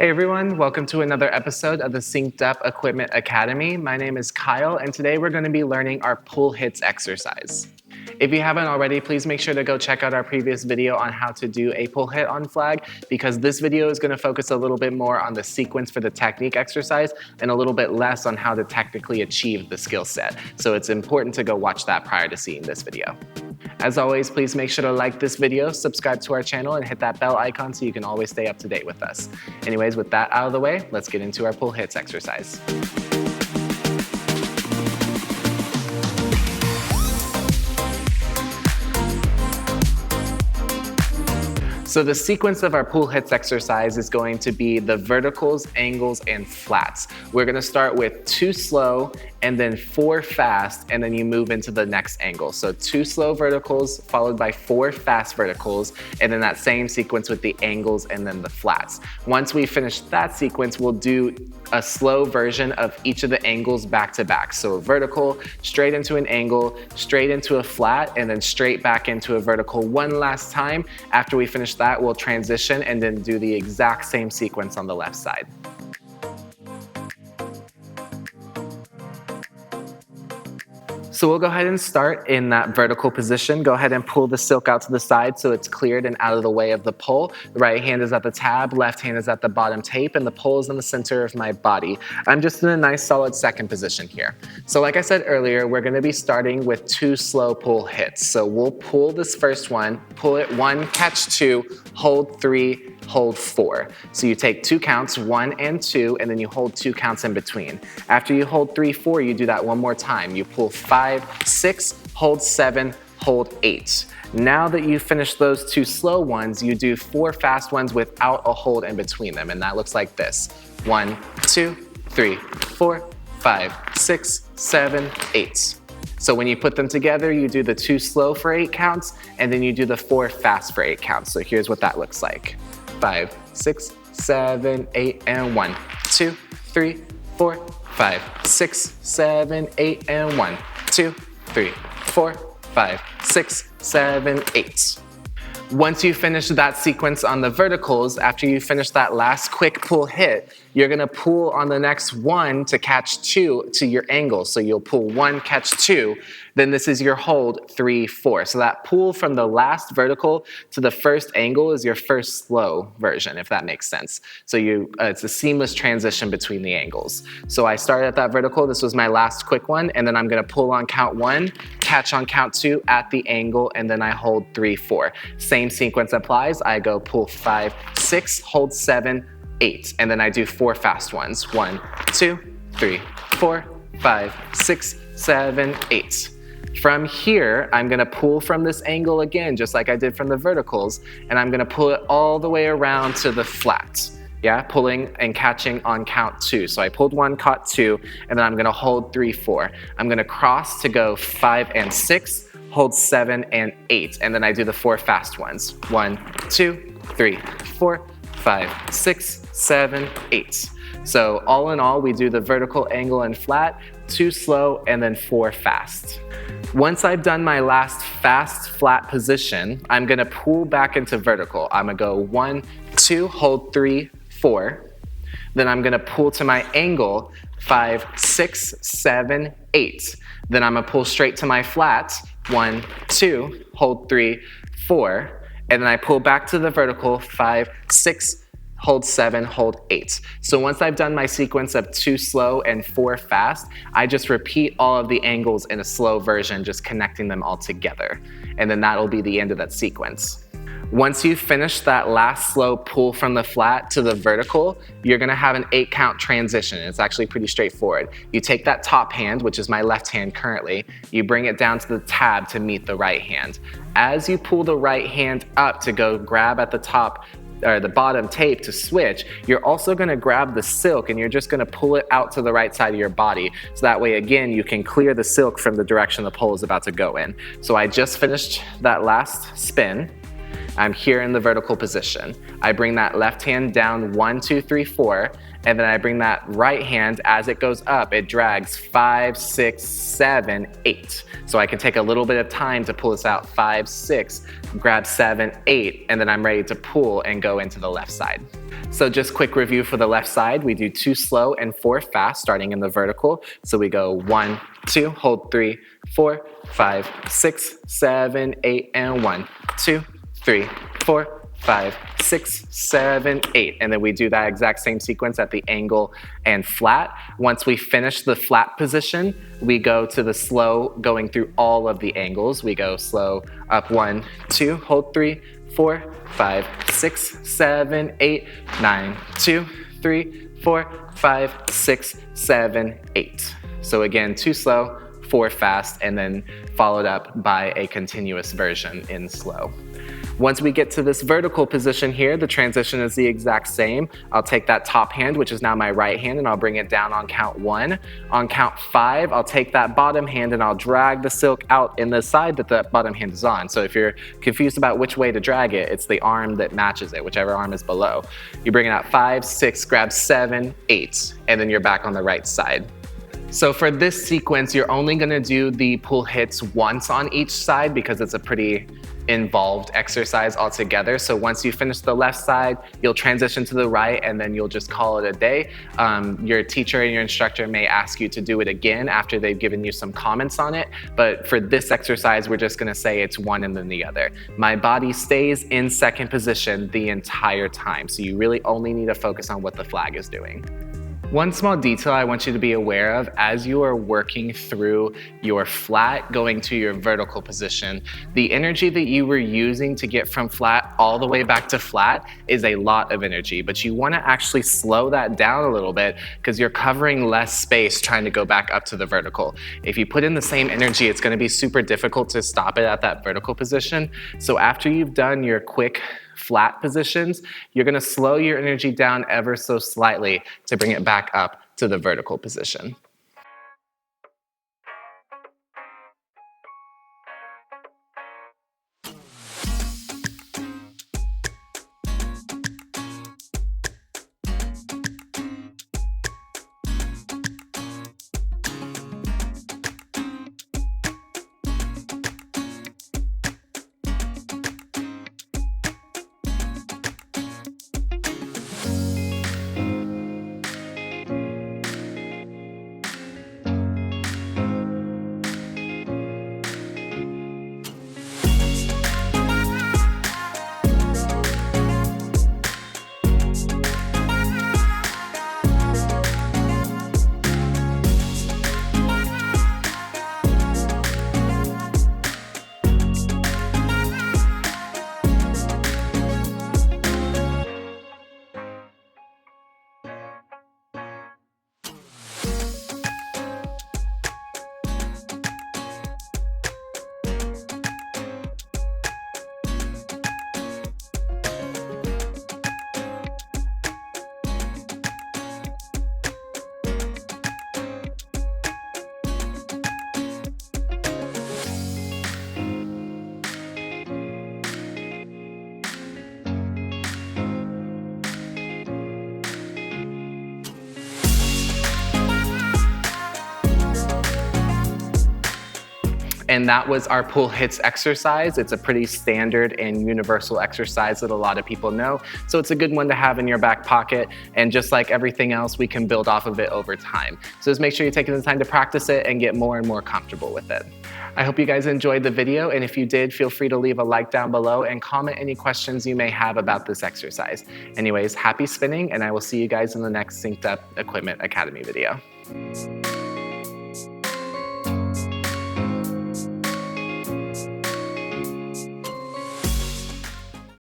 Hey everyone, welcome to another episode of the Synced Up Equipment Academy. My name is Kyle, and today we're going to be learning our pull hits exercise. If you haven't already, please make sure to go check out our previous video on how to do a pull hit on flag, because this video is going to focus a little bit more on the sequence for the technique exercise and a little bit less on how to technically achieve the skill set. So it's important to go watch that prior to seeing this video. As always, please make sure to like this video, subscribe to our channel, and hit that bell icon so you can always stay up to date with us. Anyways, with that out of the way, let's get into our pull hits exercise. So the sequence of our pull hits exercise is going to be the verticals, angles, and flats. We're going to start with 2 slow and then 4 fast, and then you move into the next angle. So 2 slow verticals followed by 4 fast verticals, and then that same sequence with the angles and then the flats. Once we finish that sequence, we'll do a slow version of each of the angles back to back. So a vertical, straight into an angle, straight into a flat, and then straight back into a vertical one last time. After we finish that, we'll transition and then do the exact same sequence on the left side. So we'll go ahead and start in that vertical position. Go ahead and pull the silk out to the side so it's cleared and out of the way of the pole. The right hand is at the tab, left hand is at the bottom tape, and the pole is in the center of my body. I'm just in a nice solid second position here. So like I said earlier, we're gonna be starting with 2 slow pull hits. So we'll pull this first one, pull it 1, catch 2, hold 3, hold 4. So you take 2 counts, 1 and 2, and then you hold 2 counts in between. After you hold 3, 4, you do that one more time. You pull 5, 6, hold 7, hold 8. Now that you've finished those 2 slow ones, you do 4 fast ones without a hold in between them, and that looks like this. 1, 2, 3, 4, 5, 6, 7, 8. So when you put them together, you do the 2 slow for 8 counts, and then you do the 4 fast for 8 counts. So here's what that looks like. 5, 6, 7, 8, and 1, 2, 3, 4, 5, 6, 7, 8, and 1, 2, 3, 4, 5, 6, 7, 8. Once you finish that sequence on the verticals, after you finish that last quick pull hit, you're gonna pull on the next 1 to catch 2 to your angle. So you'll pull 1, catch 2, then this is your hold 3, 4. So that pull from the last vertical to the first angle is your first slow version, if that makes sense. So it's a seamless transition between the angles. So I started at that vertical, this was my last quick one, and then I'm gonna pull on count 1, catch on count 2 at the angle, and then I hold 3, 4. Same sequence applies. I go pull 5, 6, hold 7, 8, and then I do 4 fast ones. 1, 2, 3, 4, 5, 6, 7, 8. From here, I'm gonna pull from this angle again, just like I did from the verticals, and I'm gonna pull it all the way around to the flat. Yeah, pulling and catching on count 2. So I pulled 1, caught 2, and then I'm gonna hold 3, 4. I'm gonna cross to go 5 and 6, hold 7 and 8, and then I do the 4 fast ones. 1, 2, 3, 4, 5, 6, 7, 8. So all in all, we do the vertical, angle, and flat, 2 slow, and then 4 fast. Once I've done my last fast, flat position, I'm gonna pull back into vertical. I'm gonna go 1, 2, hold 3, 4. Then I'm gonna pull to my angle, 5, 6, 7, 8. Then I'm gonna pull straight to my flat, 1, 2, hold 3, 4. And then I pull back to the vertical, 5, 6, hold 7, hold 8. So once I've done my sequence of 2 slow and 4 fast, I just repeat all of the angles in a slow version, just connecting them all together. And then that'll be the end of that sequence. Once you finish that last slow pull from the flat to the vertical, you're gonna have an 8 count transition. It's actually pretty straightforward. You take that top hand, which is my left hand currently, you bring it down to the tab to meet the right hand. As you pull the right hand up to go grab at the top or the bottom tape to switch, you're also gonna grab the silk and you're just gonna pull it out to the right side of your body. So that way, again, you can clear the silk from the direction the pole is about to go in. So I just finished that last spin. I'm here in the vertical position. I bring that left hand down 1, 2, 3, 4, and then I bring that right hand, as it goes up, it drags 5, 6, 7, 8. So I can take a little bit of time to pull this out, 5, 6, grab 7, 8, and then I'm ready to pull and go into the left side. So just quick review for the left side, we do 2 slow and 4 fast, starting in the vertical. So we go 1, 2, hold 3, 4, 5, 6, 7, 8, and 1, 2, 3, 4, 5, 6, 7, 8. And then we do that exact same sequence at the angle and flat. Once we finish the flat position, we go to the slow, going through all of the angles. We go slow up 1, 2, hold 3, 4, 5, 6, 7, 8, 9, 2, 3, 4, 5, 6, 7, 8. So again, 2 slow, 4 fast, and then followed up by a continuous version in slow. Once we get to this vertical position here, the transition is the exact same. I'll take that top hand, which is now my right hand, and I'll bring it down on count 1. On count 5, I'll take that bottom hand and I'll drag the silk out in the side that the bottom hand is on. So if you're confused about which way to drag it, it's the arm that matches it, whichever arm is below. You bring it out 5, 6, grab 7, 8, and then you're back on the right side. So for this sequence, you're only gonna do the pull hits once on each side because it's a pretty involved exercise altogether. So once you finish the left side, you'll transition to the right and then you'll just call it a day. Your teacher and your instructor may ask you to do it again after they've given you some comments on it. But for this exercise, we're just gonna say it's one and then the other. My body stays in second position the entire time. So you really only need to focus on what the flag is doing. One small detail I want you to be aware of as you are working through your flat going to your vertical position, the energy that you were using to get from flat all the way back to flat is a lot of energy, but you want to actually slow that down a little bit because you're covering less space trying to go back up to the vertical. If you put in the same energy, it's going to be super difficult to stop it at that vertical position. So after you've done your quick flat positions, you're going to slow your energy down ever so slightly to bring it back up to the vertical position. And that was our pull hits exercise. It's a pretty standard and universal exercise that a lot of people know. So it's a good one to have in your back pocket. And just like everything else, we can build off of it over time. So just make sure you're taking the time to practice it and get more and more comfortable with it. I hope you guys enjoyed the video. And if you did, feel free to leave a like down below and comment any questions you may have about this exercise. Anyways, happy spinning, and I will see you guys in the next Synced Up Equipment Academy video.